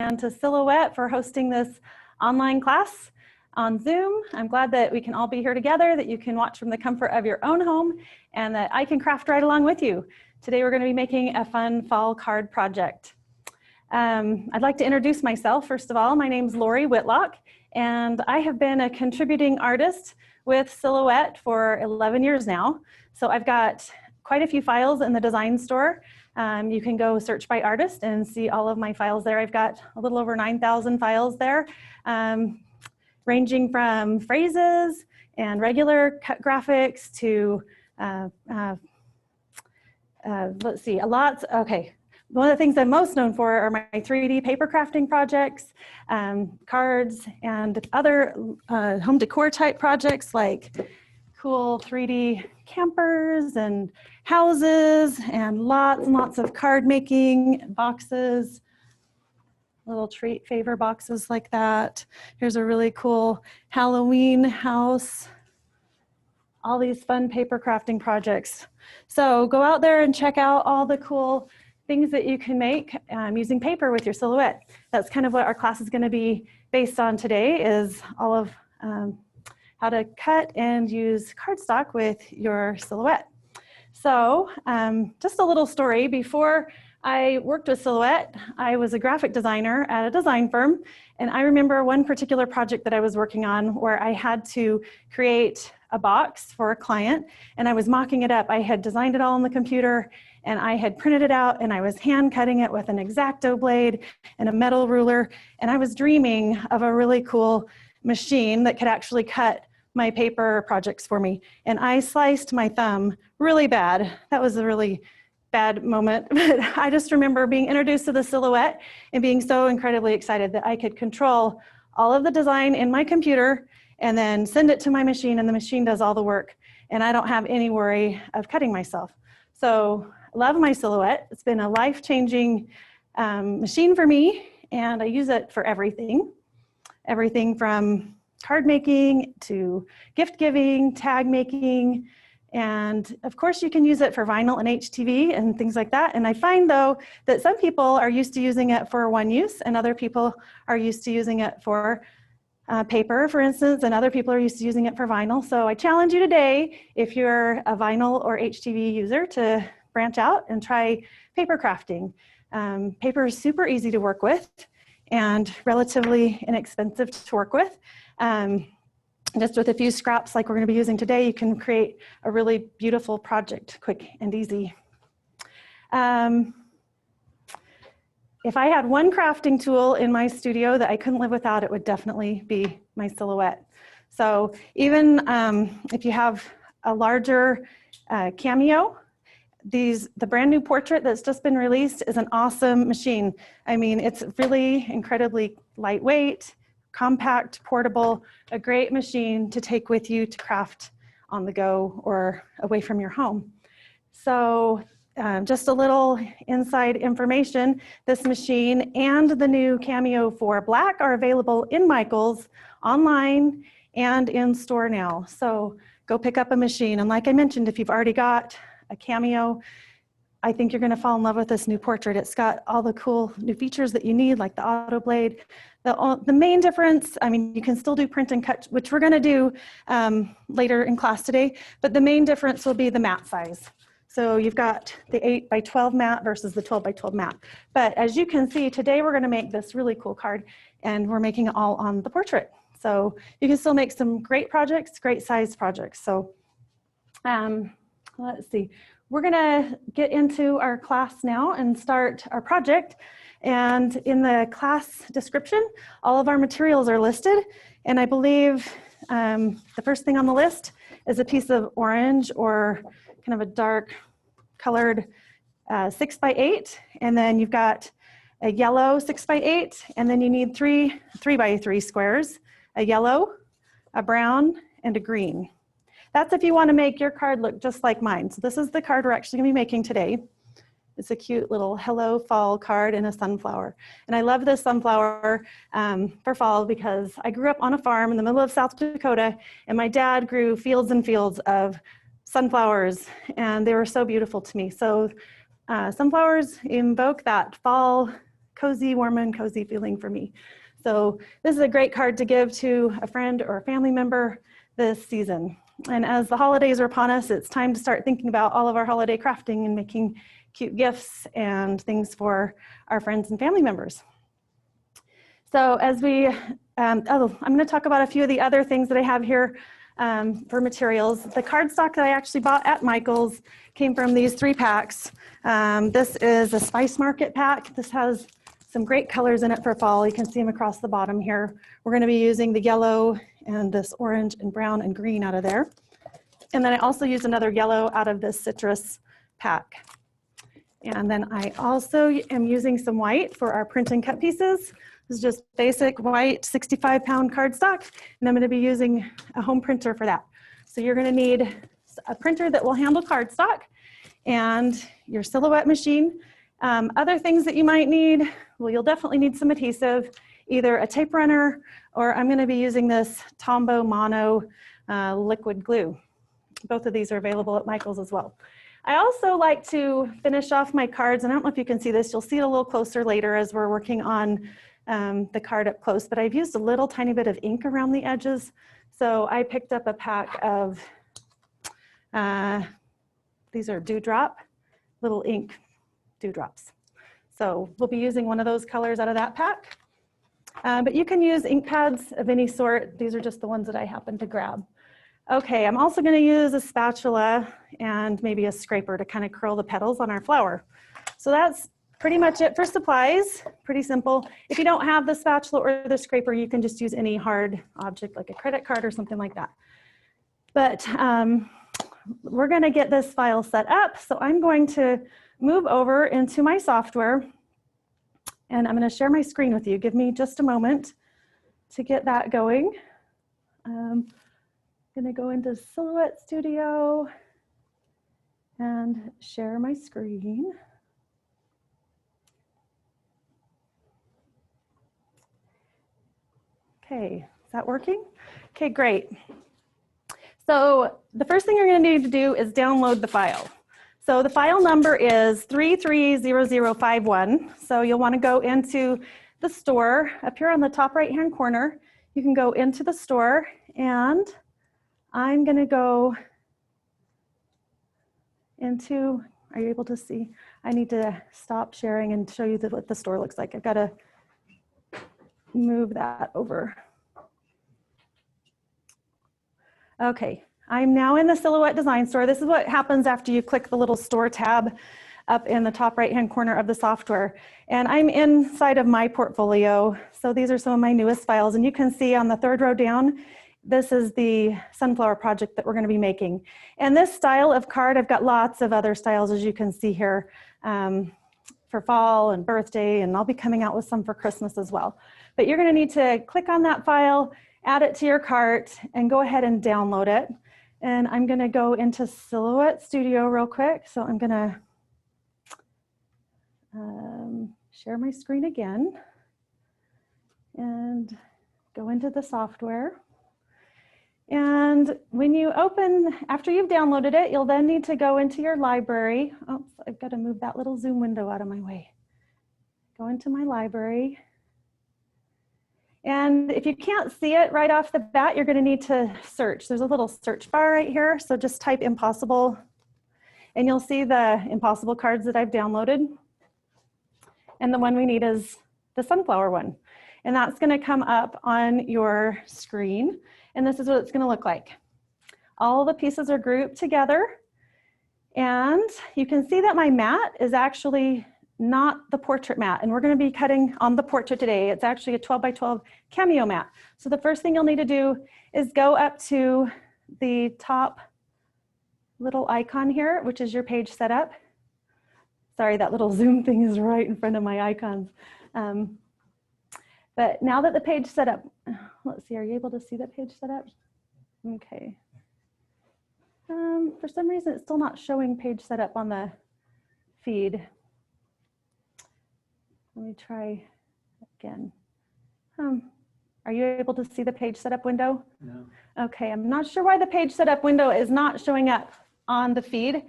and to Silhouette for hosting this online class on Zoom. I'm glad that we can all be here together, that you can watch from the comfort of your own home, and that I can craft right along with you. Today we're going to be making a fun fall card project. I'd like to introduce myself. First of all, my name's Lori Whitlock, and I have been a contributing artist with Silhouette for 11 years now. So I've got quite a few files in the design store. You can go search by artist and see all of my files there. I've got a little over 9,000 files there, ranging from phrases and regular cut graphics to, let's see, okay. One of the things I'm most known for are my 3D paper crafting projects, cards, and other home decor type projects like cool 3D campers and houses and lots of card making boxes, little treat favor boxes like that. Here's a really cool Halloween house. All these fun paper crafting projects. So go out there and check out all the cool things that you can make using paper with your Silhouette. That's kind of what our class is going to be based on today, is all of how to cut and use cardstock with your Silhouette. So just a little story. Before I worked with Silhouette, I was a graphic designer at a design firm, and I remember one particular project that I was working on where I had to create a box for a client, and I was mocking it up. I had designed it all on the computer, and I had printed it out, and I was hand cutting it with an X-Acto blade and a metal ruler, and I was dreaming of a really cool machine that could actually cut my paper projects for me. And I sliced my thumb really bad. That was a really bad moment, but I just remember being introduced to the Silhouette and being so incredibly excited that I could control all of the design in my computer and then send it to my machine, and the machine does all the work, and I don't have any worry of cutting myself. So I love my Silhouette. It's been a life-changing machine for me, and I use it for everything. Everything from card making to gift giving, tag making, and of course you can use it for vinyl and HTV and things like that. And I find though that some people are used to using it for one use, and other people are used to using it for paper, for instance, and other people are used to using it for vinyl. So I challenge you today, if you're a vinyl or HTV user, to branch out and try paper crafting. Paper is super easy to work with and relatively inexpensive to work with. Just with a few scraps like we're going to be using today, you can create a really beautiful project, quick and easy. If I had one crafting tool in my studio that I couldn't live without, it would definitely be my Silhouette. So even if you have a larger CAMEO, the brand new portrait that's just been released is an awesome machine. I mean, it's really incredibly lightweight, compact, portable, a great machine to take with you to craft on the go or away from your home. So just a little inside information, this machine and the new CAMEO for Black are available in Michael's, online, and in store now. So go pick up a machine. And like I mentioned, if you've already got a CAMEO, I think you're going to fall in love with this new portrait. It's got all the cool new features that you need, like the auto blade. The main difference, I mean, you can still do print and cut, which we're going to do later in class today, but the main difference will be the mat size. So you've got the 8x12 mat versus the 12x12 mat. But as you can see, today we're going to make this really cool card, and we're making it all on the portrait. So you can still make some great projects, great size projects. So let's see. We're going to get into our class now and start our project. And in the class description, all of our materials are listed. And I believe the first thing on the list is a piece of orange or kind of a dark colored 6x8. And then you've got a yellow 6x8. And then you need three 3x3 squares, a yellow, a brown, and a green. That's if you want to make your card look just like mine. So this is the card we're actually going to be making today. It's a cute little Hello Fall card in a sunflower. And I love this sunflower for fall because I grew up on a farm in the middle of South Dakota, and my dad grew fields and fields of sunflowers, and they were so beautiful to me. So sunflowers invoke that fall cozy, warm and cozy feeling for me. So this is a great card to give to a friend or a family member this season. And as the holidays are upon us, it's time to start thinking about all of our holiday crafting and making cute gifts and things for our friends and family members. So as we, I'm going to talk about a few of the other things that I have here for materials. The cardstock that I actually bought at Michael's came from these 3 packs. This is a Spice Market pack. This has some great colors in it for fall. You can see them across the bottom here. We're going to be using the yellow and this orange and brown and green out of there. And then I also used another yellow out of this citrus pack. And then I also am using some white for our print and cut pieces. This is just basic white 65-pound cardstock, and I'm going to be using a home printer for that. So you're going to need a printer that will handle cardstock and your silhouette machine. Other things that you might need, well, you'll definitely need some adhesive, either a tape runner, or I'm going to be using this Tombow Mono liquid glue. Both of these are available at Michael's as well. I also like to finish off my cards, and I don't know if you can see this. You'll see it a little closer later as we're working on the card up close, but I've used a little tiny bit of ink around the edges. So I picked up a pack of, these are dewdrop, little ink dewdrops. So we'll be using one of those colors out of that pack. But you can use ink pads of any sort. These are just the ones that I happened to grab. Okay, I'm also going to use a spatula and maybe a scraper to kind of curl the petals on our flower. So that's pretty much it for supplies. Pretty simple. If you don't have the spatula or the scraper, you can just use any hard object like a credit card or something like that. But we're going to get this file set up. So I'm going to move over into my software, and I'm going to share my screen with you. Give me just a moment to get that going. I'm going to go into Silhouette Studio and share my screen. Okay, is that working? Okay, great. So the first thing you're going to need to do is download the file. So the file number is 330051. So you'll want to go into the store. Up here on the top right-hand corner, you can go into the store, and I'm going to go into, are you able to see? I need to stop sharing and show you what the store looks like. I've got to move that over. Okay, I'm now in the Silhouette Design Store. This is what happens after you click the little store tab up in the top right-hand corner of the software. And I'm inside of my portfolio. So these are some of my newest files. And you can see on the 3rd row down, this is the sunflower project that we're going to be making. And this style of card, I've got lots of other styles, as you can see here, for fall and birthday, and I'll be coming out with some for Christmas as well. But you're going to need to click on that file, add it to your cart, and go ahead and download it. And I'm going to go into Silhouette Studio real quick. So I'm going to share my screen again and go into the software. And when you open, after you've downloaded it, you'll then need to go into your library. Oh, I've got to move that little zoom window out of my way. Go into my library. And if you can't see it right off the bat, you're going to need to search. There's a little search bar right here. So just type impossible, and you'll see the impossible cards that I've downloaded. And the one we need is the sunflower one. And that's going to come up on your screen. And this is what it's going to look like. All the pieces are grouped together. And you can see that my mat is actually not the portrait mat. And we're going to be cutting on the portrait today. It's actually a 12 by 12 CAMEO mat. So the first thing you'll need to do is go up to the top little icon here, which is your page setup. Sorry, that little zoom thing is right in front of my icons. But now that the page setup, let's see, are you able to see that page setup? Okay. For some reason, it's still not showing page setup on the feed. Let me try again. Are you able to see the page setup window? No. Okay, I'm not sure why the page setup window is not showing up on the feed,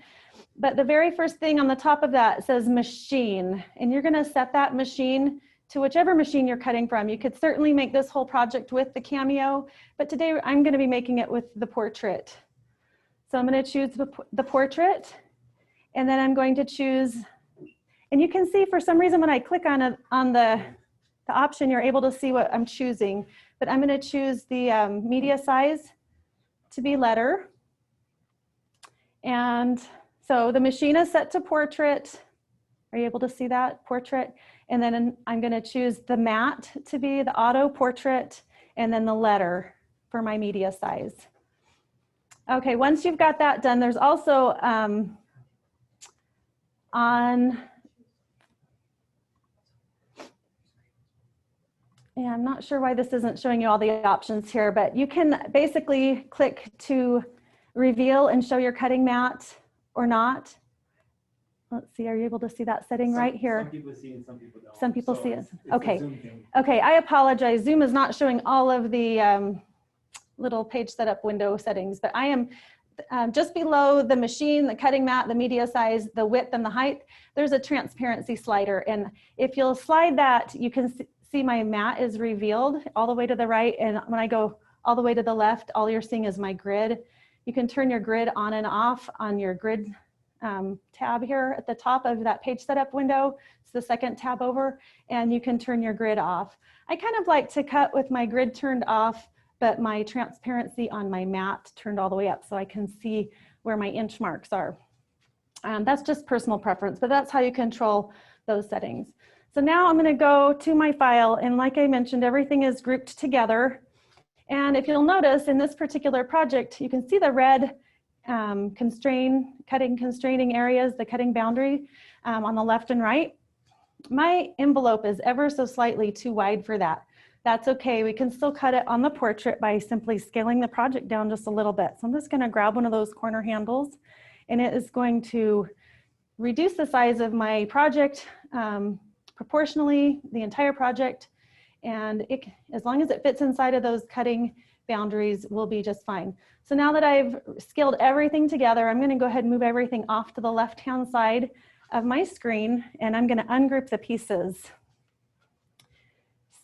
But the very first thing on the top of that says machine, and you're gonna set that machine to whichever machine you're cutting from. You could certainly make this whole project with the CAMEO, but today I'm gonna be making it with the portrait. So I'm gonna choose the portrait, and then I'm going to choose, and you can see for some reason when I click on the option, you're able to see what I'm choosing, but I'm gonna choose the media size to be letter. And so the machine is set to portrait. Are you able to see that? Portrait. And then I'm going to choose the matte to be the auto portrait, and then the letter for my media size. Okay, once you've got that done, there's also yeah, I'm not sure why this isn't showing you all the options here, but you can basically click to reveal and show your cutting mat or not. Let's see, are you able to see that setting right here? Some people see it, some people don't. Some people so see it. It's Okay. Okay, I apologize. Zoom is not showing all of the little page setup window settings, but I am just below the machine, the cutting mat, the media size, the width, and the height. There's a transparency slider, and if you'll slide that, you can see my mat is revealed all the way to the right, and when I go all the way to the left, all you're seeing is my grid. You can turn your grid on and off on your grid tab here at the top of that page setup window. It's the second tab over, and you can turn your grid off. I kind of like to cut with my grid turned off, but my transparency on my mat turned all the way up so I can see where my inch marks are. That's just personal preference, but that's how you control those settings. So now I'm gonna go to my file, and like I mentioned, everything is grouped together. And if you'll notice in this particular project, you can see the red constraining areas, the cutting boundary on the left and right. My envelope is ever so slightly too wide for that. That's okay, we can still cut it on the portrait by simply scaling the project down just a little bit. So I'm just gonna grab one of those corner handles, and it is going to reduce the size of my project proportionally, the entire project, and as long as it fits inside of those cutting boundaries, will be just fine. So now that I've scaled everything together, I'm gonna go ahead and move everything off to the left-hand side of my screen, and I'm gonna ungroup the pieces.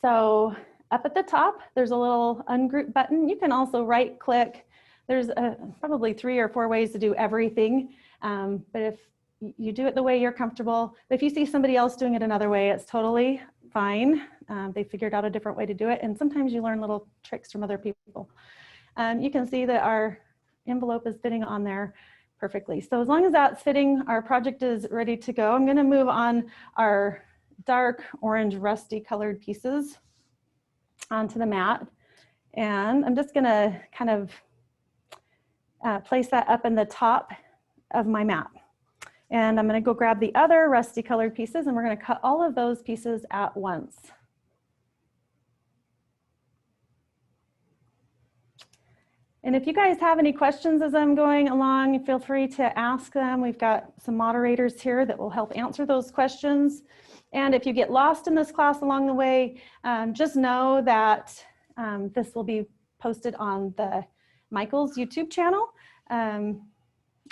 So up at the top, there's a little ungroup button. You can also right-click. There's probably 3 or 4 ways to do everything, but if you do it the way you're comfortable, but if you see somebody else doing it another way, it's totally fine. They figured out a different way to do it, and sometimes you learn little tricks from other people. You can see that our envelope is fitting on there perfectly. So as long as that's fitting, our project is ready to go. I'm gonna move on our dark orange rusty colored pieces onto the mat, and I'm just gonna kind of place that up in the top of my mat. And I'm gonna go grab the other rusty colored pieces, and we're gonna cut all of those pieces at once. And if you guys have any questions as I'm going along, feel free to ask them. We've got some moderators here that will help answer those questions. And if you get lost in this class along the way, just know that this will be posted on the Michael's YouTube channel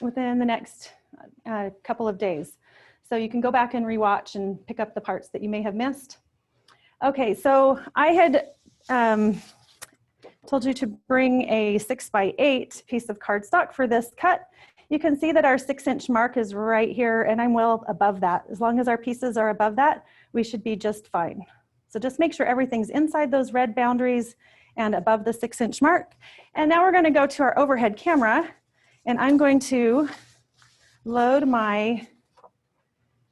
within the next couple of days. So you can go back and rewatch and pick up the parts that you may have missed. Okay, so I had told you to bring a 6x8 piece of cardstock for this cut. You can see that our 6-inch mark is right here, and I'm well above that. As long as our pieces are above that, we should be just fine. So just make sure everything's inside those red boundaries and above the 6-inch mark. And now we're gonna go to our overhead camera, and I'm going to load my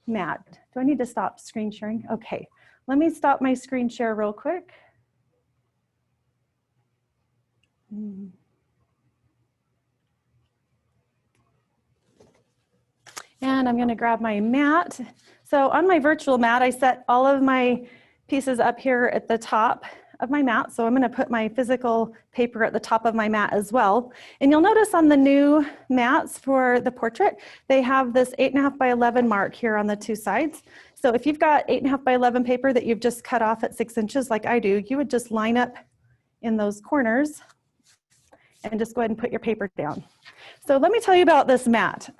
mat. Do I need to stop screen sharing? Okay, let me stop my screen share real quick. And I'm gonna grab my mat. So on my virtual mat, I set all of my pieces up here at the top of my mat. So I'm gonna put my physical paper at the top of my mat as well. And you'll notice on the new mats for the portrait, they have this 8.5 by 11 mark here on the 2 sides. So if you've got 8.5 by 11 paper that you've just cut off at 6 inches like I do, you would just line up in those corners and just go ahead and put your paper down. So let me tell you about this mat.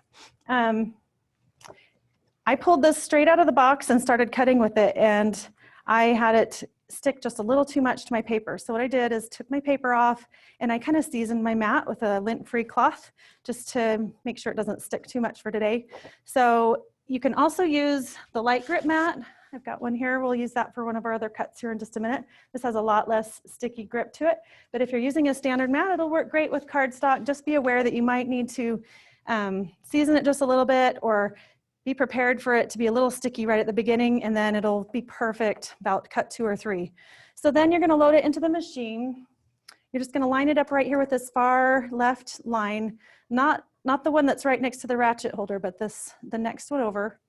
I pulled this straight out of the box and started cutting with it, and I had it stick just a little too much to my paper. So what I did is took my paper off and I kind of seasoned my mat with a lint-free cloth just to make sure it doesn't stick too much for today. So you can also use the light grip mat. I've got one here. We'll use that for one of our other cuts here in just a minute. This has a lot less sticky grip to it. But if you're using a standard mat, it'll work great with cardstock. Just be aware that you might need to season it just a little bit, or be prepared for it to be a little sticky right at the beginning, and then it'll be perfect about cut 2 or 3. So then you're gonna load it into the machine. You're just gonna line it up right here with this far left line, not the one that's right next to the ratchet holder, but the next one over.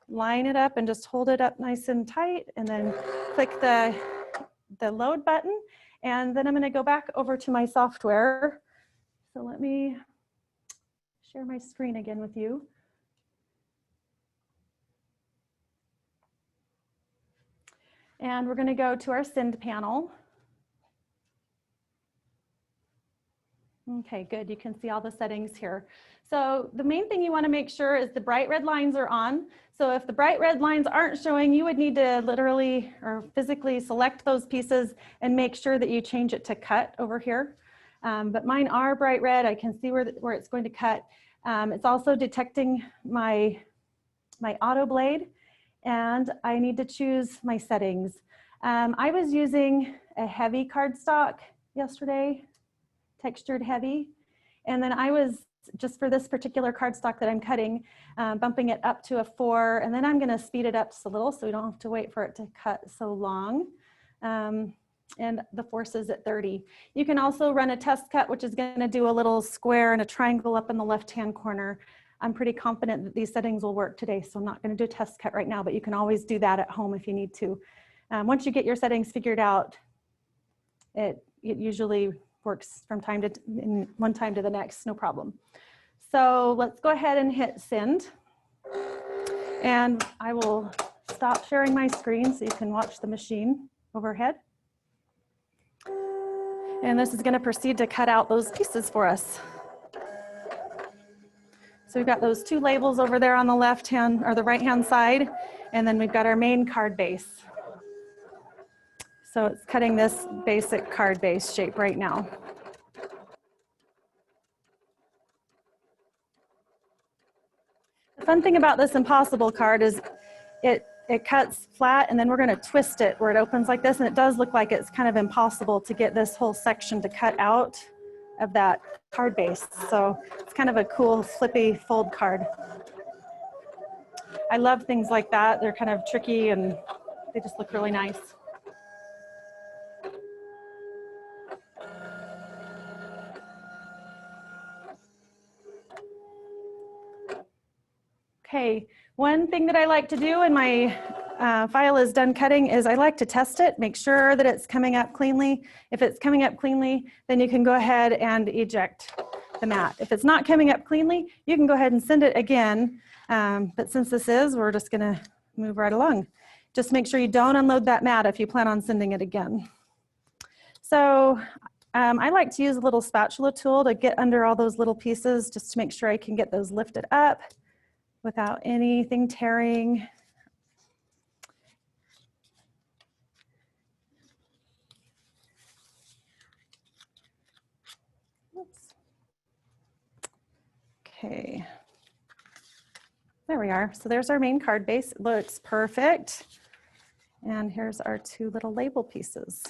Line it up and just hold it up nice and tight, and then click the load button. And then I'm gonna go back over to my software. So let me share my screen again with you. And we're gonna go to our send panel. Okay, good, you can see all the settings here. So the main thing you wanna make sure is the bright red lines are on. So if the bright red lines aren't showing, you would need to literally or physically select those pieces and make sure that you change it to cut over here. But mine are bright red. I can see where it's going to cut. It's also detecting my auto blade, and I need to choose my settings. I was using a heavy cardstock yesterday, textured heavy, and then I was, just for this particular cardstock that I'm cutting, bumping it up to a 4, and then I'm gonna speed it up just a little so we don't have to wait for it to cut so long. And the force is at 30. You can also run a test cut, which is gonna do a little square and a triangle up in the left-hand corner. I'm pretty confident that these settings will work today, so I'm not gonna do a test cut right now, but you can always do that at home if you need to. Once you get your settings figured out, it usually works from one time to the next, no problem. So let's go ahead and hit send. And I will stop sharing my screen so you can watch the machine overhead. And this is gonna proceed to cut out those pieces for us. So we've got those 2 labels over there on the left hand or the right hand side, and then we've got our main card base. So it's cutting this basic card base shape right now. The fun thing about this impossible card is it cuts flat, and then we're gonna twist it where it opens like this, and it does look like it's kind of impossible to get this whole section to cut out of that card base. So it's kind of a cool flippy fold card. I love things like that. They're kind of tricky and they just look really nice. Okay, one thing that I like to do when my file is done cutting is I like to test it, make sure that it's coming up cleanly. If it's coming up cleanly, then you can go ahead and eject the mat. If it's not coming up cleanly, you can go ahead and send it again. But since this is, we're just gonna move right along. Just make sure you don't unload that mat if you plan on sending it again. So I like to use a little spatula tool to get under all those little pieces just to make sure I can get those lifted up without anything tearing. Oops. Okay, there we are. So there's our main card base. It looks perfect. And here's our 2 little label pieces.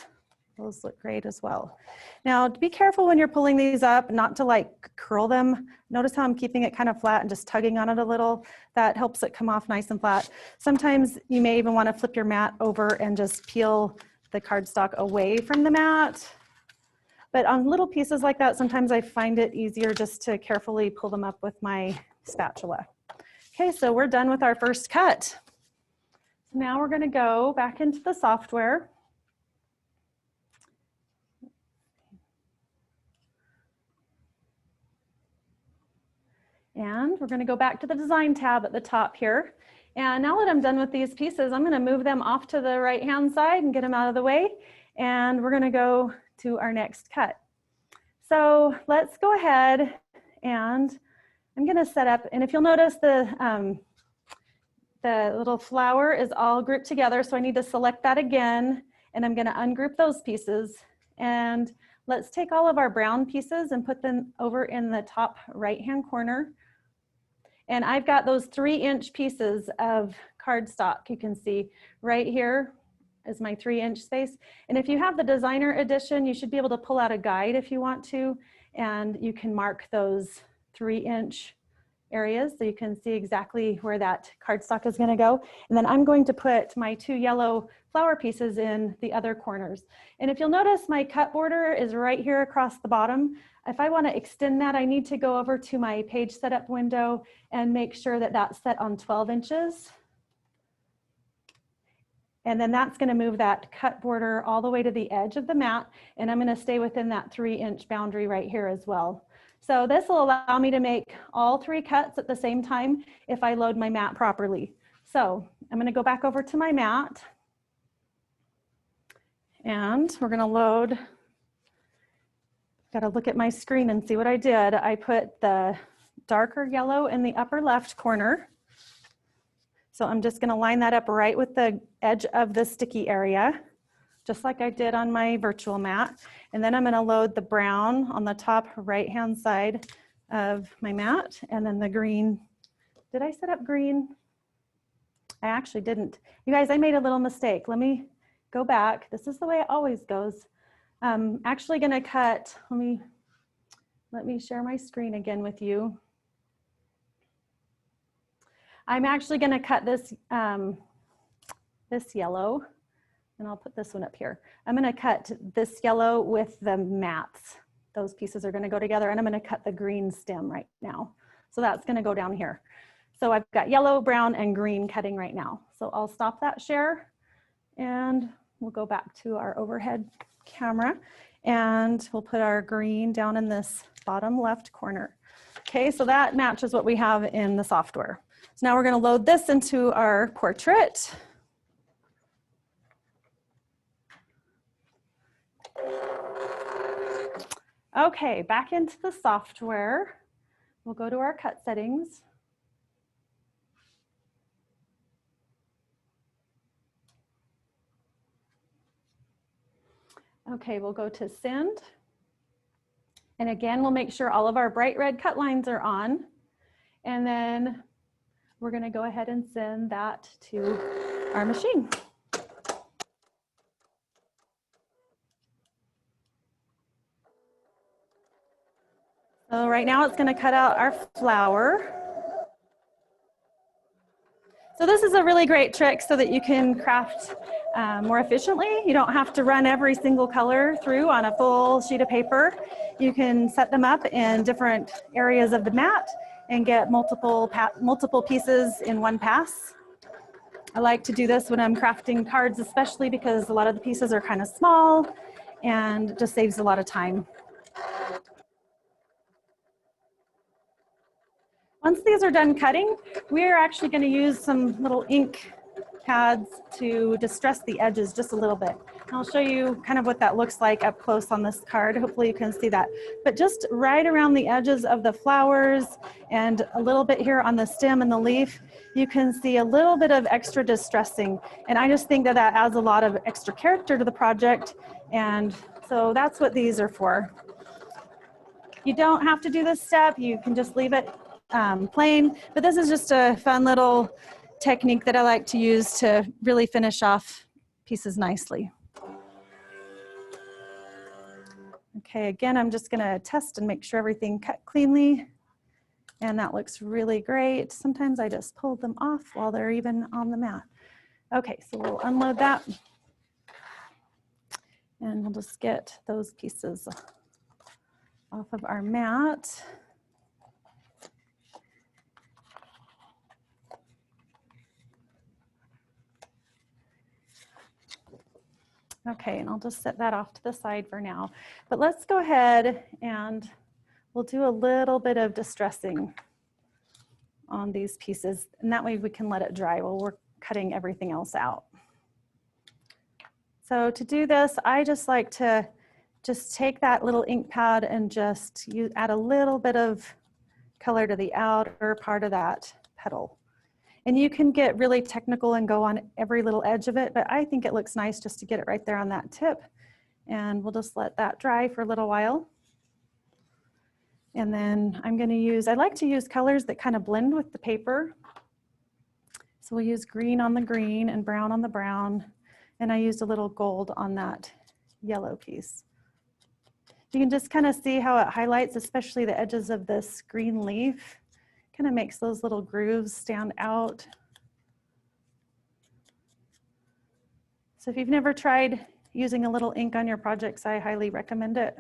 Those look great as well. Now, be careful when you're pulling these up, not to like curl them. Notice how I'm keeping it kind of flat and just tugging on it a little. That helps it come off nice and flat. Sometimes you may even want to flip your mat over and just peel the cardstock away from the mat. But on little pieces like that, sometimes I find it easier just to carefully pull them up with my spatula. Okay, so we're done with our first cut. So now we're going to go back into the software. And we're going to go back to the design tab at the top here. And now that I'm done with these pieces, I'm going to move them off to the right hand side and get them out of the way. And we're going to go to our next cut. So let's go ahead and I'm going to set up, and if you'll notice the little flower is all grouped together, so I need to select that again, and I'm gonna ungroup those pieces. And let's take all of our brown pieces and put them over in the top right-hand corner. And I've got those 3-inch pieces of cardstock. You can see right here is my 3-inch space. And if you have the designer edition, you should be able to pull out a guide if you want to, and you can mark those 3-inch areas so you can see exactly where that cardstock is going to go. And then I'm going to put my 2 yellow flower pieces in the other corners. And if you'll notice, my cut border is right here across the bottom. If I want to extend that, I need to go over to my page setup window and make sure that that's set on 12 inches. And then that's going to move that cut border all the way to the edge of the mat. And I'm going to stay within that 3-inch boundary right here as well. So this will allow me to make all 3 cuts at the same time if I load my mat properly. So I'm going to go back over to my mat. And we're going to load. Got to look at my screen and see what I did. I put the darker yellow in the upper left corner. So I'm just going to line that up right with the edge of the sticky area, just like I did on my virtual mat. And then I'm going to load the brown on the top right-hand side of my mat, and then the green. Did I set up green? I actually didn't. You guys, I made a little mistake. Let me go back. This is the way it always goes. I'm actually going to cut, let me share my screen again with you. I'm actually going to cut this, this yellow, and I'll put this one up here. I'm going to cut this yellow with the mats. Those pieces are going to go together, and I'm going to cut the green stem right now. So that's going to go down here. So I've got yellow, brown, and green cutting right now. So I'll stop that share, and we'll go back to our overhead camera, and we'll put our green down in this bottom left corner. Okay, so that matches what we have in the software. So now we're going to load this into our portrait. Okay, back into the software. We'll go to our cut settings. Okay, we'll go to send. And again, we'll make sure all of our bright red cut lines are on. And then we're going to go ahead and send that to our machine. So right now it's going to cut out our flower. So this is a really great trick so that you can craft more efficiently. You don't have to run every single color through on a full sheet of paper. You can set them up in different areas of the mat and get multiple pieces in one pass. I like to do this when I'm crafting cards, especially because a lot of the pieces are kind of small and just saves a lot of time. Once these are done cutting, we're actually going to use some little ink pads to distress the edges just a little bit. And I'll show you kind of what that looks like up close on this card. Hopefully you can see that. But just right around the edges of the flowers and a little bit here on the stem and the leaf, you can see a little bit of extra distressing. And I just think that that adds a lot of extra character to the project. And so that's what these are for. You don't have to do this step. You can just leave it plain, but this is just a fun little technique that I like to use to really finish off pieces nicely. Okay, again, I'm just going to test and make sure everything cut cleanly, and that looks really great. Sometimes I just pull them off while they're even on the mat. Okay, so we'll unload that, and we'll just get those pieces off of our mat. Okay, and I'll just set that off to the side for now. But let's go ahead and we'll do a little bit of distressing on these pieces, and that way we can let it dry while we're cutting everything else out. So to do this, I just like to just take that little ink pad and just add a little bit of color to the outer part of that petal. And you can get really technical and go on every little edge of it, but I think it looks nice just to get it right there on that tip. And we'll just let that dry for a little while. And then I'm going to use, I like to use colors that kind of blend with the paper. So we'll use green on the green and brown on the brown. And I used a little gold on that yellow piece. You can just kind of see how it highlights, especially the edges of this green leaf. Kind of makes those little grooves stand out. So if you've never tried using a little ink on your projects, I highly recommend it.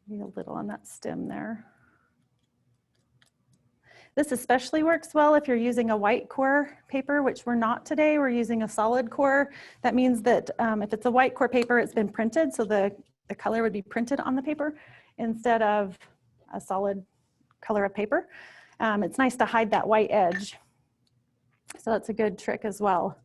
Need a little on that stem there. This especially works well if you're using a white core paper, which we're not today. We're using a solid core. That means that if it's a white core paper, it's been printed, so the color would be printed on the paper instead of a solid color of paper. It's nice to hide that white edge. So that's a good trick as well.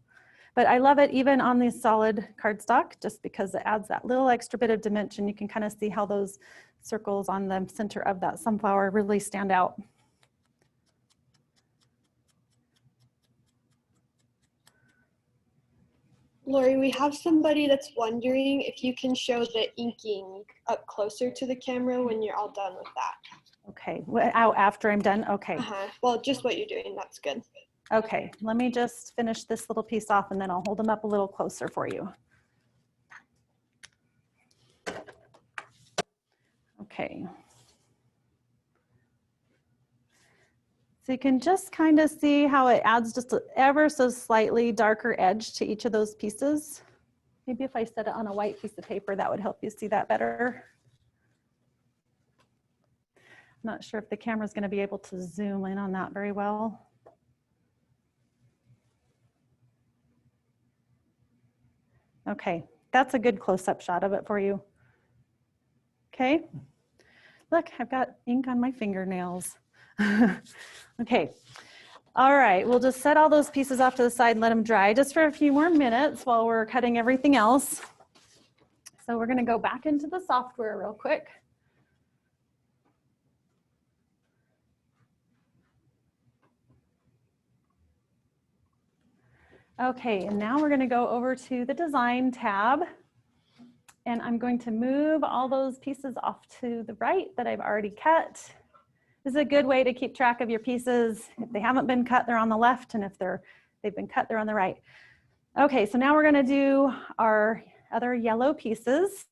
But I love it even on the solid cardstock, just because it adds that little extra bit of dimension. You can kind of see how those circles on the center of that sunflower really stand out. Lori, we have somebody that's wondering if you can show the inking up closer to the camera when you're all done with that. Okay, after I'm done, okay. Well, just what you're doing, that's good. Okay, let me just finish this little piece off and then I'll hold them up a little closer for you. Okay. So you can just kind of see how it adds just an ever so slightly darker edge to each of those pieces. Maybe if I set it on a white piece of paper, that would help you see that better. I'm not sure if the camera's going to be able to zoom in on that very well. Okay, that's a good close-up shot of it for you. Okay, look, I've got ink on my fingernails. Okay, all right, we'll just set all those pieces off to the side and let them dry just for a few more minutes while we're cutting everything else. So we're gonna go back into the software real quick. Okay, and now we're gonna go over to the design tab. And I'm going to move all those pieces off to the right that I've already cut. This is a good way to keep track of your pieces. If they haven't been cut, they're on the left, and if they've been cut, they're on the right. Okay, so now we're gonna do our other yellow pieces.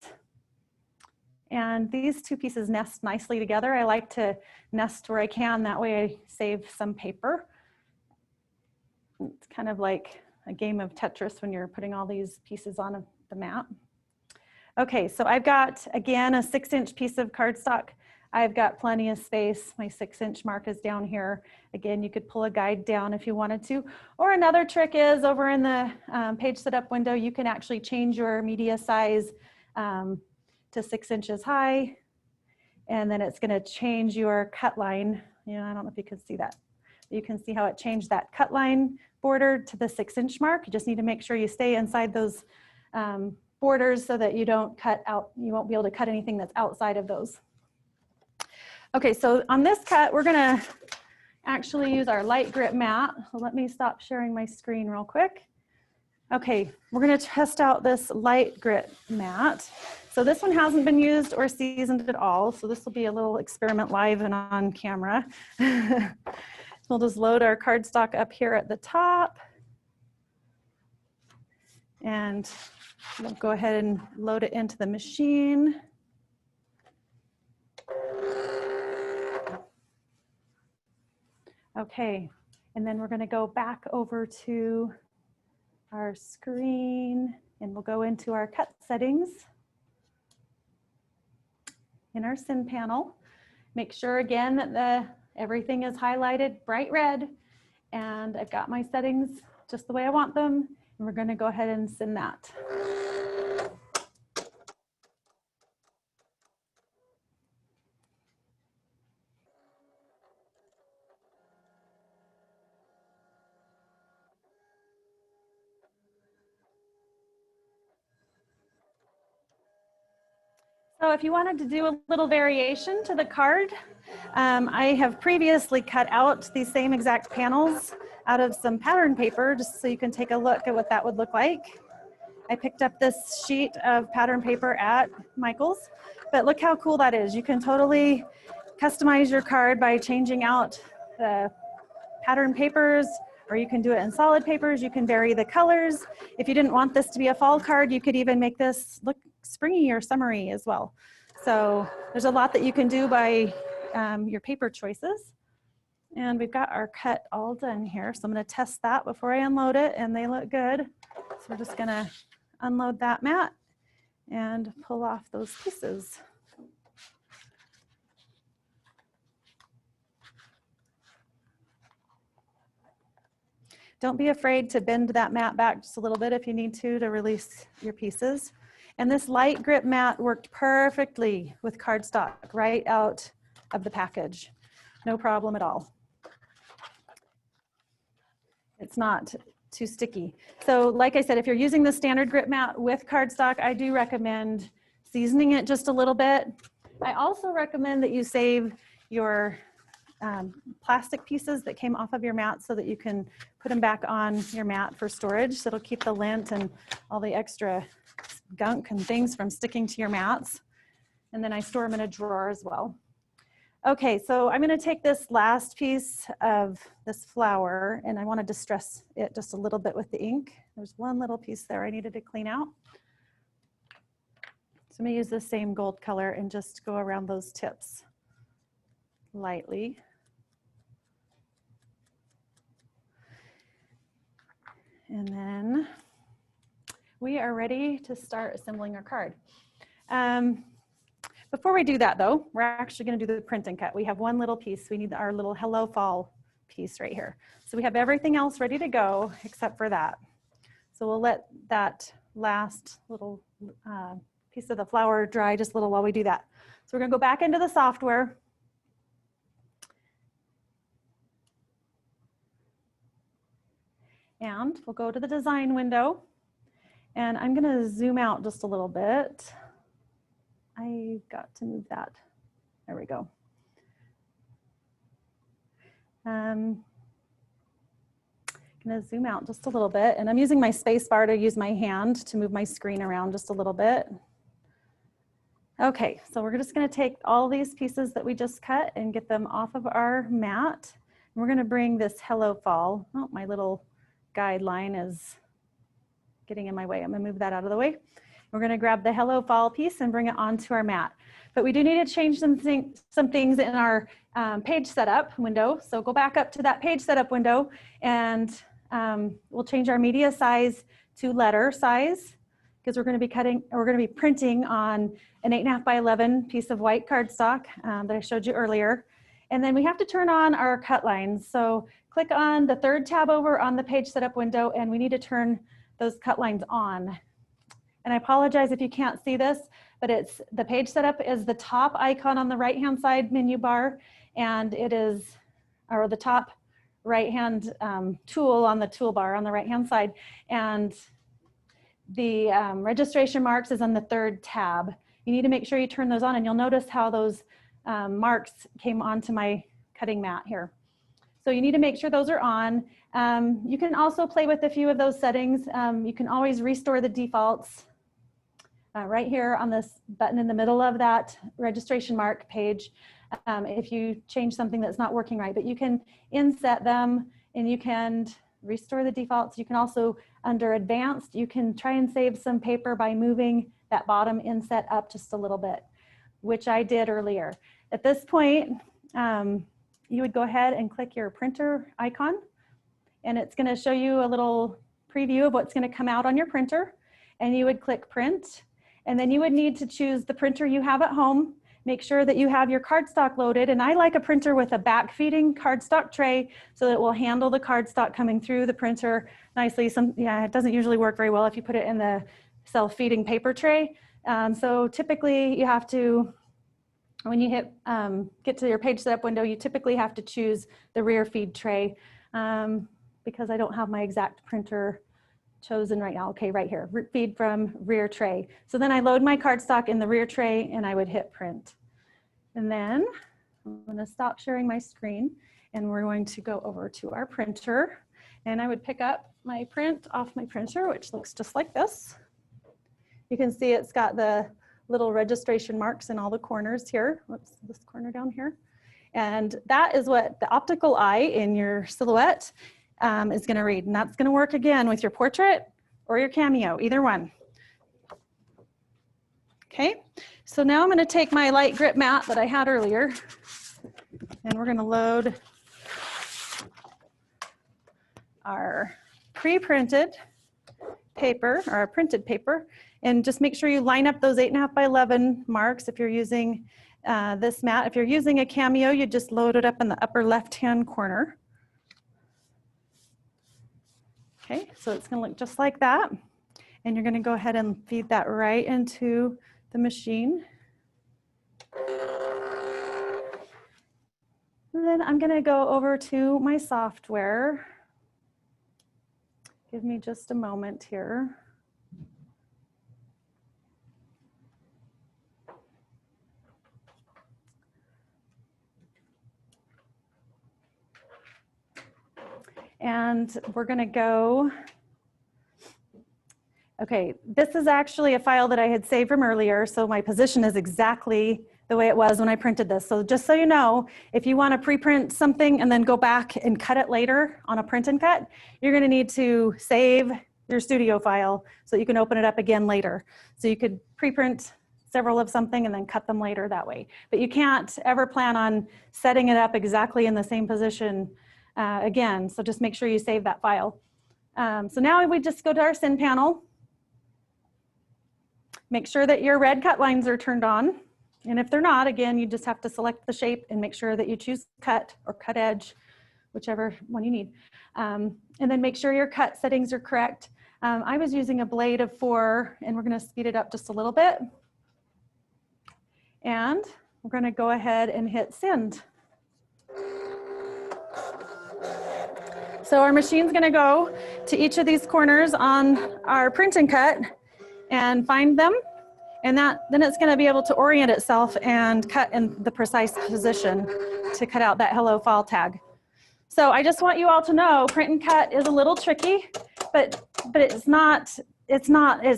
And these two pieces nest nicely together. I like to nest where I can, that way I save some paper. It's kind of like a game of Tetris when you're putting all these pieces on the mat. Okay, so I've got, again, a 6-inch piece of cardstock. I've got plenty of space. My 6-inch mark is down here. Again, you could pull a guide down if you wanted to. Or another trick is over in the page setup window, you can actually change your media size to 6 inches high. And then it's gonna change your cut line. I don't know if you can see that. You can see how it changed that cut line border to the 6-inch mark. You just need to make sure you stay inside those borders so that you don't cut out, you won't be able to cut anything that's outside of those. Okay, so on this cut, we're gonna actually use our light grit mat. So let me stop sharing my screen real quick. Okay, we're gonna test out this light grit mat. So this one hasn't been used or seasoned at all. So this will be a little experiment live and on camera. We'll just load our cardstock up here at the top. And we'll go ahead and load it into the machine. Okay, and then we're going to go back over to our screen and we'll go into our cut settings in our Syn panel. Make sure again that everything is highlighted bright red, and I've got my settings just the way I want them, and we're going to go ahead and send that. So if you wanted to do a little variation to the card, I have previously cut out these same exact panels out of some pattern paper just so you can take a look at what that would look like. I picked up this sheet of pattern paper at Michael's, but look how cool that is. You can totally customize your card by changing out the pattern papers, or you can do it in solid papers. You can vary the colors. If you didn't want this to be a fall card, you could even make this look springy or summery as well. So there's a lot that you can do by your paper choices. And we've got our cut all done here. So I'm going to test that before I unload it, and they look good. So we're just going to unload that mat and pull off those pieces. Don't be afraid to bend that mat back just a little bit if you need to release your pieces. And this light grip mat worked perfectly with cardstock right out of the package. No problem at all. It's not too sticky. So like I said, if you're using the standard grip mat with cardstock, I do recommend seasoning it just a little bit. I also recommend that you save your plastic pieces that came off of your mat so that you can put them back on your mat for storage. So it'll keep the lint and all the extra gunk and things from sticking to your mats. And then I store them in a drawer as well. Okay, so I'm going to take this last piece of this flower and I want to distress it just a little bit with the ink. There's one little piece there I needed to clean out. So I'm going to use the same gold color and just go around those tips lightly. And then we are ready to start assembling our card. Before we do that though, we're actually going to do the print and cut. We have one little piece. We need our little Hello Fall piece right here. So we have everything else ready to go except for that. So we'll let that last little piece of the flower dry just a little while we do that. So we're going to go back into the software. And we'll go to the design window. And I'm going to zoom out just a little bit. I've got to move that. There we go. I'm going to zoom out just a little bit, and I'm using my space bar to use my hand to move my screen around just a little bit. Okay, so we're just going to take all these pieces that we just cut and get them off of our mat. And we're going to bring this Hello Fall. Oh, my little guideline is getting in my way. I'm going to move that out of the way. We're going to grab the Hello Fall piece and bring it onto our mat. But we do need to change some things in our page setup window. So go back up to that page setup window and we'll change our media size to letter size because we're going to be printing on an 8.5 by 11 piece of white cardstock that I showed you earlier. And then we have to turn on our cut lines. So click on the third tab over on the page setup window and we need to turn those cut lines on. And I apologize if you can't see this, but it's the page setup is the top icon on the right-hand side menu bar, and it is, or the top right-hand tool on the toolbar on the right-hand side, and the registration marks is on the third tab. You need to make sure you turn those on, and you'll notice how those marks came onto my cutting mat here. So you need to make sure those are on. You can also play with a few of those settings. You can always restore the defaults right here on this button in the middle of that registration mark page if you change something that's not working right. But you can inset them and you can restore the defaults. You can also, under advanced, you can try and save some paper by moving that bottom inset up just a little bit, which I did earlier. At this point, you would go ahead and click your printer icon, and it's going to show you a little preview of what's going to come out on your printer, and you would click print, and then you would need to choose the printer you have at home. Make sure that you have your cardstock loaded, and I like a printer with a back-feeding cardstock tray so that it will handle the cardstock coming through the printer nicely. It doesn't usually work very well if you put it in the self-feeding paper tray. So typically you have to, when you get to your page setup window, you typically have to choose the rear feed tray because I don't have my exact printer chosen right now. Okay, right here, feed from rear tray. So then I load my cardstock in the rear tray and I would hit print. And then I'm gonna stop sharing my screen and we're going to go over to our printer. And I would pick up my print off my printer, which looks just like this. You can see it's got the little registration marks in all the corners here. Whoops, this corner down here. And that is what the optical eye in your silhouette is gonna read. And that's gonna work again with your portrait or your CAMEO, either one. Okay, so now I'm gonna take my light grip mat that I had earlier and we're gonna load our pre-printed paper or our printed paper, and just make sure you line up those 8.5 by 11 marks if you're using this mat. If you're using a CAMEO, you just load it up in the upper left-hand corner. Okay, so it's gonna look just like that. And you're gonna go ahead and feed that right into the machine. And then I'm gonna go over to my software. Give me just a moment here. And we're gonna go, okay, this is actually a file that I had saved from earlier, so my position is exactly the way it was when I printed this. So just so you know, if you wanna pre-print something and then go back and cut it later on a print and cut, you're gonna need to save your studio file so you can open it up again later. So you could pre-print several of something and then cut them later that way. But you can't ever plan on setting it up exactly in the same position again, so just make sure you save that file. So now we just go to our Syn panel. Make sure that your red cut lines are turned on. And if they're not, again, you just have to select the shape and make sure that you choose cut or cut edge, whichever one you need. And then make sure your cut settings are correct. I was using a blade of 4 and we're gonna speed it up just a little bit. And we're gonna go ahead and hit send. So our machine's gonna go to each of these corners on our print and cut and find them. And then it's gonna be able to orient itself and cut in the precise position to cut out that hello fall tag. So I just want you all to know print and cut is a little tricky, but it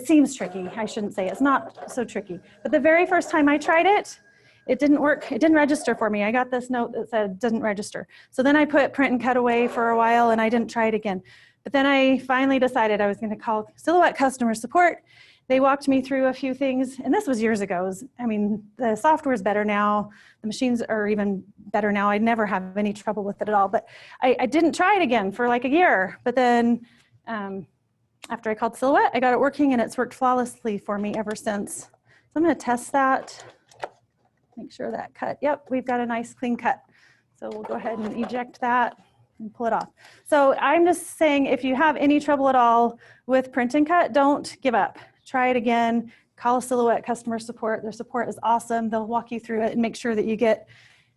seems tricky, I shouldn't say, it's not so tricky. But the very first time I tried it, it didn't work, it didn't register for me. I got this note that said didn't register. So then I put print and cut away for a while and I didn't try it again. But then I finally decided I was gonna call Silhouette customer support. They walked me through a few things, and this was years ago. I mean, the software is better now. The machines are even better now. I'd never have any trouble with it at all, but I didn't try it again for like a year. But then after I called Silhouette, I got it working and it's worked flawlessly for me ever since. So I'm gonna test that. Make sure that cut, yep, we've got a nice clean cut. So we'll go ahead and eject that and pull it off. So I'm just saying, if you have any trouble at all with print and cut, don't give up. Try it again, call Silhouette customer support. Their support is awesome. They'll walk you through it and make sure that you get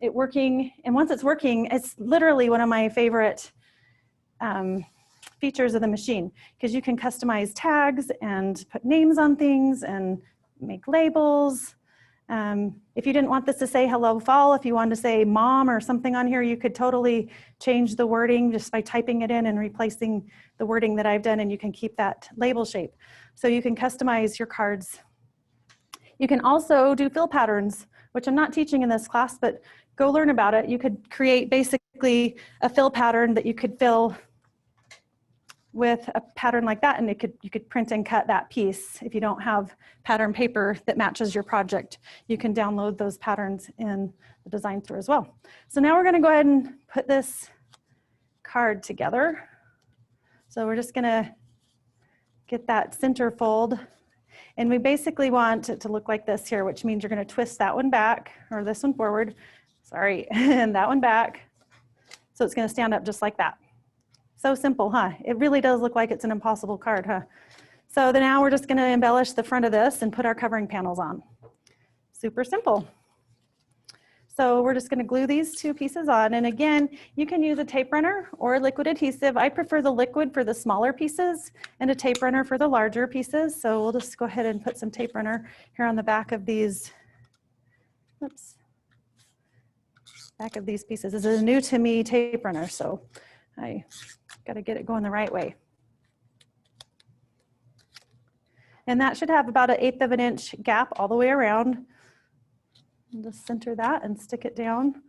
it working. And once it's working, it's literally one of my favorite features of the machine, because you can customize tags and put names on things and make labels. If you didn't want this to say hello fall, if you wanted to say mom or something on here, you could totally change the wording just by typing it in and replacing the wording that I've done, and you can keep that label shape. So you can customize your cards. You can also do fill patterns, which I'm not teaching in this class, but go learn about it. You could create basically a fill pattern that you could fill with a pattern like that, and you could print and cut that piece. If you don't have pattern paper that matches your project, you can download those patterns in the design store as well. So now we're gonna go ahead and put this card together. So we're just gonna get that center fold, and we basically want it to look like this here, which means you're gonna twist that one back, or this one forward, sorry, and that one back. So it's gonna stand up just like that. So simple, huh? It really does look like it's an impossible card, huh? So then now we're just gonna embellish the front of this and put our covering panels on. Super simple. So we're just going to glue these two pieces on. And again, you can use a tape runner or liquid adhesive. I prefer the liquid for the smaller pieces and a tape runner for the larger pieces. So we'll just go ahead and put some tape runner here on the back of these. Oops. Back of these pieces. This is a new to me tape runner, so I got to get it going the right way. And that should have about 1/8 of an inch gap all the way around. And just center that and stick it down.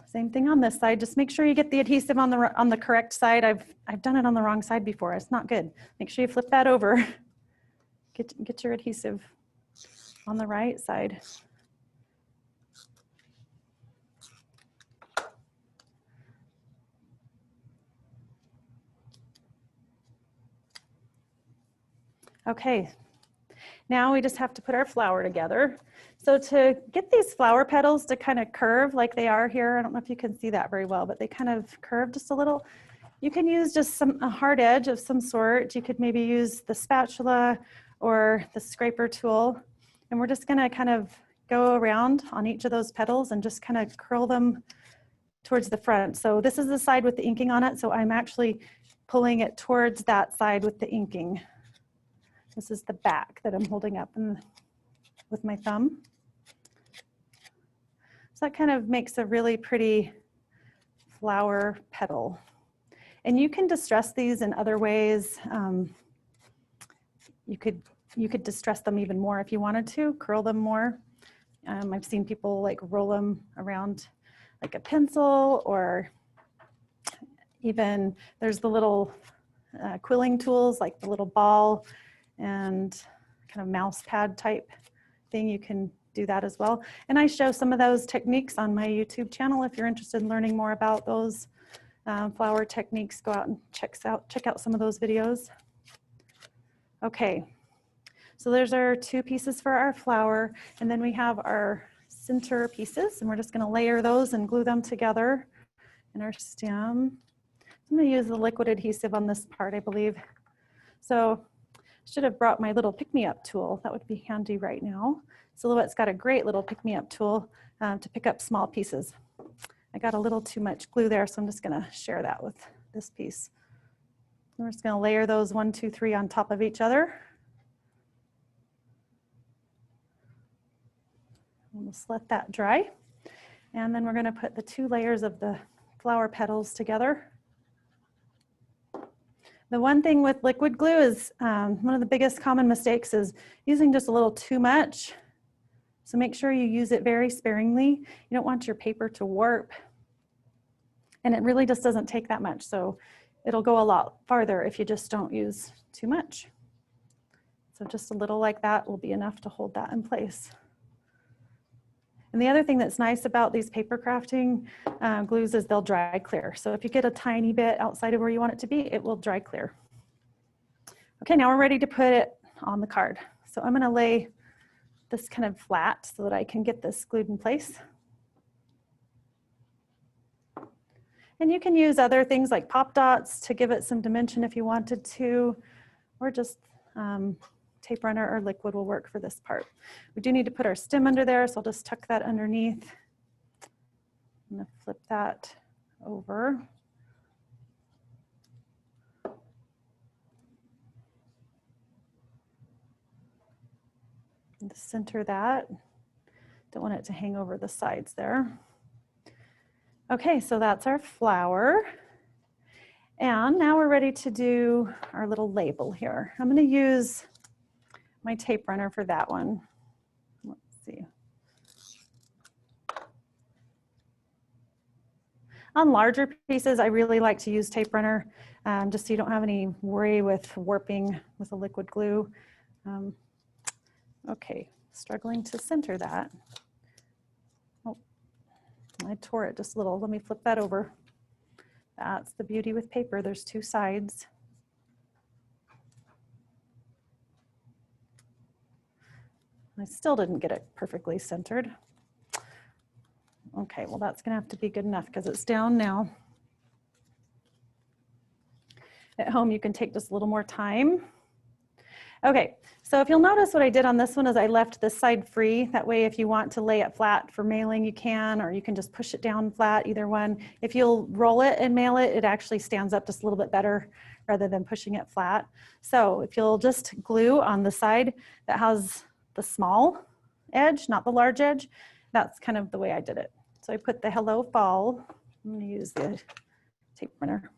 Same thing on this side. Just make sure you get the adhesive on the correct side. I've done it on the wrong side before. It's not good. Make sure you flip that over. Get your adhesive on the right side. Okay, now we just have to put our flower together. So to get these flower petals to kind of curve like they are here, I don't know if you can see that very well, but they kind of curve just a little. You can use just a hard edge of some sort. You could maybe use the spatula or the scraper tool. And we're just gonna kind of go around on each of those petals and just kind of curl them towards the front. So this is the side with the inking on it. So I'm actually pulling it towards that side with the inking. This is the back that I'm holding up with my thumb. So that kind of makes a really pretty flower petal. And you can distress these in other ways. You could distress them even more if you wanted to, curl them more. I've seen people like roll them around like a pencil, or even there's the little quilling tools like the little ball and kind of mouse pad type thing. You can do that as well. And I show some of those techniques on my YouTube channel. If you're interested in learning more about those flower techniques, go out and check out some of those videos. Okay, so there's our two pieces for our flower, and then we have our center pieces, and we're just gonna layer those and glue them together in our stem. I'm gonna use the liquid adhesive on this part, I believe. So should have brought my little pick-me-up tool. That would be handy right now. Silhouette's got a great little pick-me-up tool to pick up small pieces. I got a little too much glue there, so I'm just gonna share that with this piece. We're just gonna layer those 1, 2, 3 on top of each other. We'll just let that dry. And then we're gonna put the 2 layers of the flower petals together. The one thing with liquid glue is one of the biggest common mistakes is using just a little too much. So make sure you use it very sparingly. You don't want your paper to warp. And it really just doesn't take that much. So it'll go a lot farther if you just don't use too much. So just a little like that will be enough to hold that in place. And the other thing that's nice about these paper crafting glues is they'll dry clear. So if you get a tiny bit outside of where you want it to be, it will dry clear. Okay, now we're ready to put it on the card. So I'm gonna lay this kind of flat so that I can get this glued in place. And you can use other things like pop dots to give it some dimension if you wanted to, or just tape runner or liquid will work for this part. We do need to put our stem under there, so I'll just tuck that underneath. I'm gonna flip that over. And center that. Don't want it to hang over the sides there. Okay, so that's our flower. And now we're ready to do our little label here. I'm gonna use my tape runner for that one. Let's see. On larger pieces, I really like to use tape runner just so you don't have any worry with warping with a liquid glue. Okay, struggling to center that. Oh, I tore it just a little. Let me flip that over. That's the beauty with paper. There's 2 sides. I still didn't get it perfectly centered. Okay, well that's gonna have to be good enough because it's down now. At home you can take just a little more time. Okay, so if you'll notice what I did on this one is I left this side free. That way if you want to lay it flat for mailing, you can, or you can just push it down flat, either one. If you'll roll it and mail it, it actually stands up just a little bit better rather than pushing it flat. So if you'll just glue on the side that has the small edge, not the large edge, that's kind of the way I did it. So I put the Hello Fall, I'm gonna use the tape printer.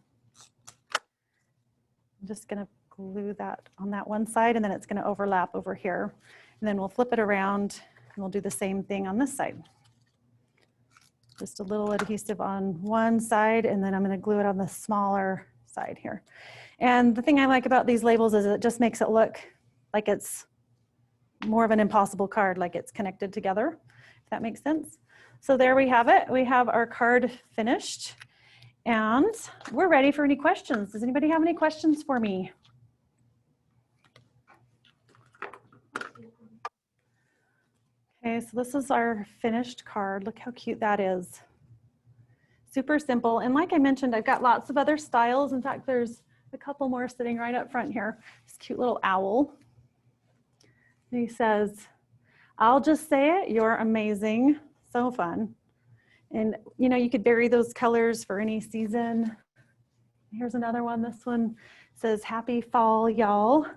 I'm just gonna glue that on that one side, and then it's going to overlap over here. And then we'll flip it around and we'll do the same thing on this side. Just a little adhesive on one side, and then I'm going to glue it on the smaller side here. And the thing I like about these labels is it just makes it look like it's more of an impossible card, like it's connected together, if that makes sense. So there we have it. We have our card finished, and we're ready for any questions. Does anybody have any questions for me? Okay, so this is our finished card. Look how cute that is. Super simple. And like I mentioned, I've got lots of other styles. In fact, there's a couple more sitting right up front here. This cute little owl. And he says, "I'll just say it, you're amazing." So fun. And you know, you could vary those colors for any season. Here's another one. This one says, "Happy fall, y'all."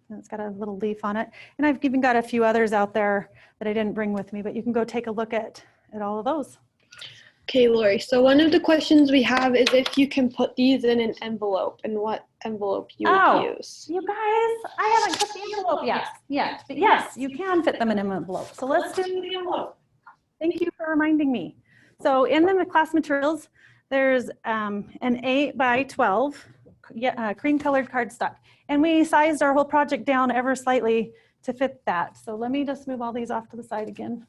And it's got a little leaf on it. And I've even got a few others out there that I didn't bring with me, but you can go take a look at all of those. Okay, Lori, so one of the questions we have is if you can put these in an envelope and what envelope you would use. You guys, I haven't cut the envelope yet, but yes, you can fit them in an envelope. So let's do the envelope. Thank you for reminding me. So in the class materials, there's an 8 by 12 cream colored cardstock. And we sized our whole project down ever slightly to fit that. So let me just move all these off to the side again.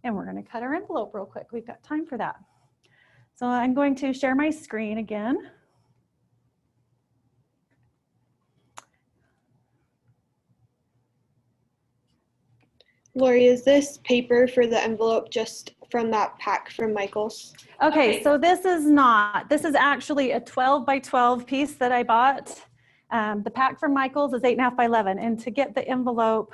And we're going to cut our envelope real quick. We've got time for that. So I'm going to share my screen again. Lori, is this paper for the envelope just from that pack from Michael's? Okay, so this is not. This is actually a 12 by 12 piece that I bought. The pack from Michael's is 8.5 by 11. And to get the envelope,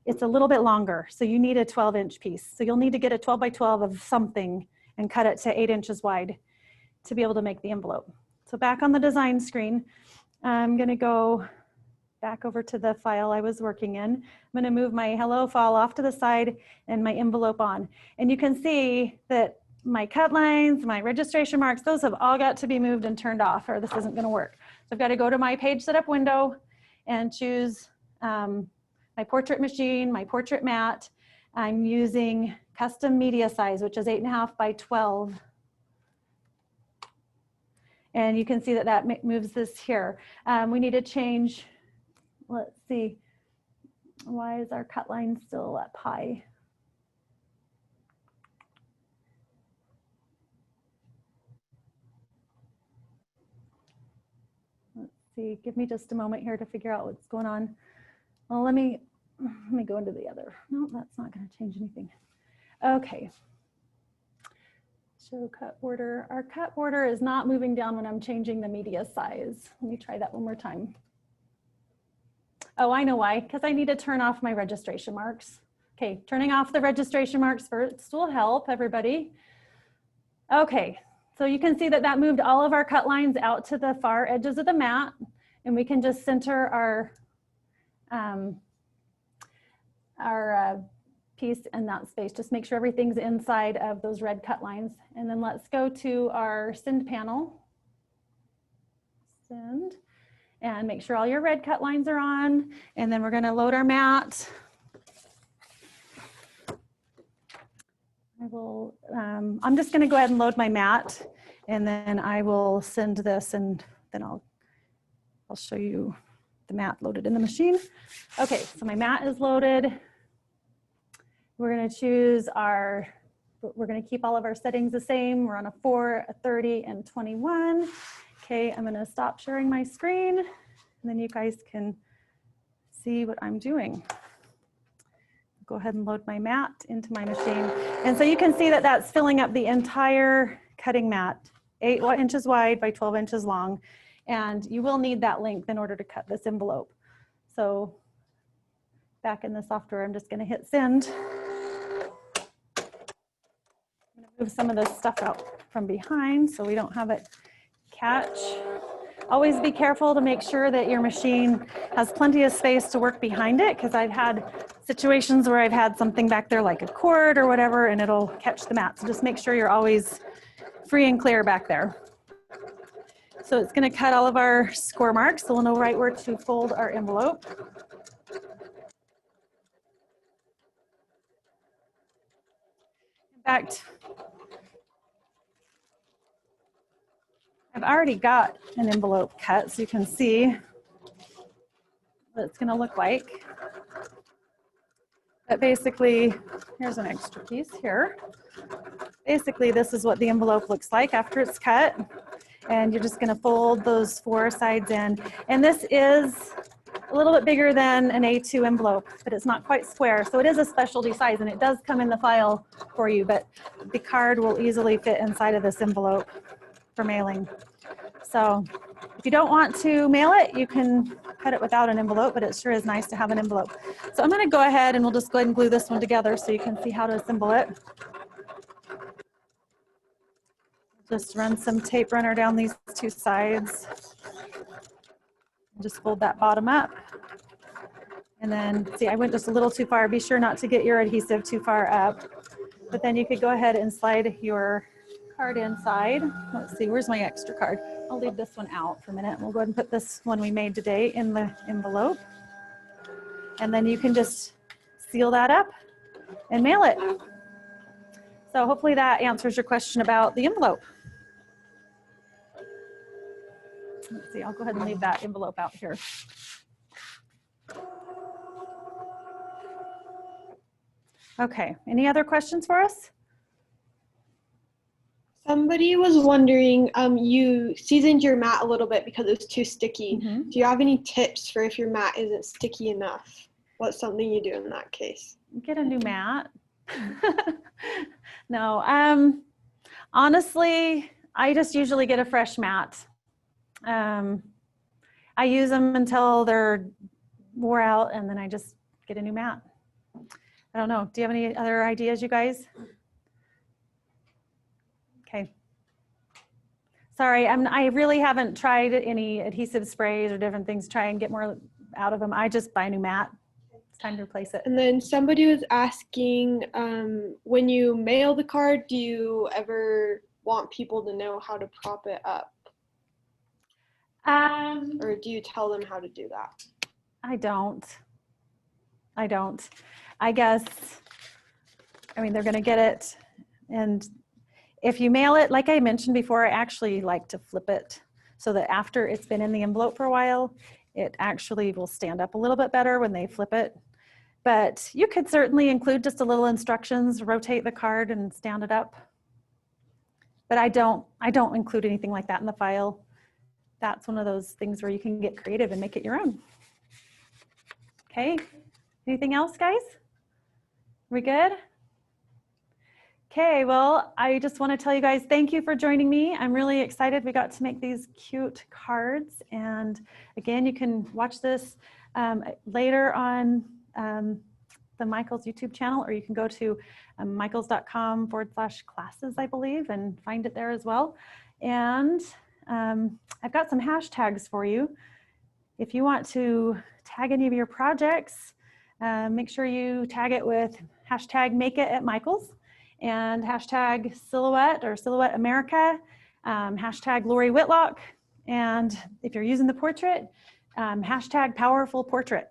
it's a little bit longer. So you need a 12-inch piece. So you'll need to get a 12 by 12 of something and cut it to 8 inches wide to be able to make the envelope. So back on the design screen, I'm going to go back over to the file I was working in. I'm going to move my Hello Fall off to the side and my envelope on. And you can see that my cut lines, my registration marks, those have all got to be moved and turned off or this isn't going to work. So I've got to go to my page setup window and choose my portrait machine, my portrait mat. I'm using custom media size, which is 8.5 by 12. And you can see that that moves this here. We need to change, let's see, why is our cut line still up high? Let's see, give me just a moment here to figure out what's going on. Well, let me go into the other. No, that's not going to change anything. Okay. Show cut border. Our cut border is not moving down when I'm changing the media size. Let me try that one more time. Oh, I know why, because I need to turn off my registration marks. Okay, turning off the registration marks first will help everybody. Okay, so you can see that that moved all of our cut lines out to the far edges of the mat, and we can just center our piece in that space. Just make sure everything's inside of those red cut lines. And then let's go to our send panel. Send. And make sure all your red cut lines are on. And then we're going to load our mat. I'm just going to go ahead and load my mat, and then I will send this, and then I'll show you the mat loaded in the machine. Okay, so my mat is loaded. We're going to choose we're going to keep all of our settings the same. We're on a 4, a 30, and 21. Okay, I'm going to stop sharing my screen, and then you guys can see what I'm doing. Go ahead and load my mat into my machine. And so you can see that that's filling up the entire cutting mat, 8 inches wide by 12 inches long. And you will need that length in order to cut this envelope. So back in the software, I'm just going to hit send. I'm going to move some of this stuff out from behind so we don't have it catch. Always be careful to make sure that your machine has plenty of space to work behind it, because I've had situations where I've had something back there like a cord or whatever and it'll catch the mat. So just make sure you're always free and clear back there. So it's going to cut all of our score marks, so we'll know right where to fold our envelope. In fact, I've already got an envelope cut, so you can see what it's going to look like. But basically, here's an extra piece here. Basically, this is what the envelope looks like after it's cut. And you're just going to fold those 4 sides in. And this is a little bit bigger than an A2 envelope, but it's not quite square. So it is a specialty size, and it does come in the file for you, but the card will easily fit inside of this envelope for mailing. So if you don't want to mail it, you can cut it without an envelope, but it sure is nice to have an envelope. So I'm going to go ahead and we'll just go ahead and glue this one together so you can see how to assemble it. Just run some tape runner down these 2 sides. Just fold that bottom up. And then, see, I went just a little too far. Be sure not to get your adhesive too far up. But then you could go ahead and slide your card inside. Let's see, where's my extra card? I'll leave this one out for a minute. We'll go ahead and put this one we made today in the envelope. And then you can just seal that up and mail it. So hopefully that answers your question about the envelope. Let's see, I'll go ahead and leave that envelope out here. Okay, any other questions for us? Somebody was wondering, you seasoned your mat a little bit because it was too sticky. Mm-hmm. Do you have any tips for if your mat isn't sticky enough? What's something you do in that case? Get a new mat. No, honestly, I just usually get a fresh mat. I use them until they're wore out, and then I just get a new mat. I don't know. Do you have any other ideas, you guys? Okay. Sorry, I really haven't tried any adhesive sprays or different things to try and get more out of them. I just buy a new mat. It's time to replace it. And then somebody was asking, when you mail the card, do you ever want people to know how to prop it up? Or do you tell them how to do that? I don't. I guess, I mean, they're going to get it. And if you mail it, like I mentioned before, I actually like to flip it so that after it's been in the envelope for a while, it actually will stand up a little bit better when they flip it. But you could certainly include just a little instructions, rotate the card and stand it up. But I don't include anything like that in the file. That's one of those things where you can get creative and make it your own. Okay, anything else, guys? We good? Okay, well, I just want to tell you guys thank you for joining me. I'm really excited we got to make these cute cards. And again, you can watch this later on the Michaels YouTube channel, or you can go to michaels.com/classes, I believe, and find it there as well. And I've got some hashtags for you. If you want to tag any of your projects, make sure you tag it with hashtag #MakeItAtMichaels and hashtag Silhouette or Silhouette America, hashtag Lori Whitlock, and if you're using the portrait, hashtag Powerful Portrait.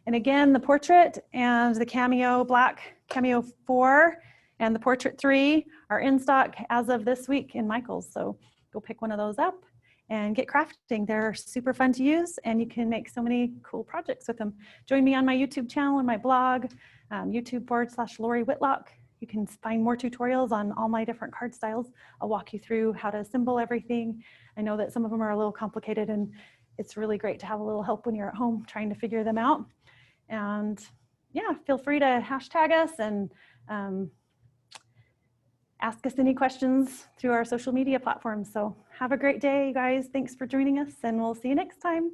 And again, the portrait and the Cameo Black Cameo 4 and the Portrait 3 are in stock as of this week in Michaels. So go pick one of those up and get crafting. They're super fun to use, and you can make so many cool projects with them. Join me on my YouTube channel and my blog, YouTube.com/Lori Whitlock. You can find more tutorials on all my different card styles. I'll walk you through how to assemble everything. I know that some of them are a little complicated, and it's really great to have a little help when you're at home trying to figure them out. And yeah, feel free to hashtag us and ask us any questions through our social media platforms. So have a great day, you guys. Thanks for joining us, and we'll see you next time.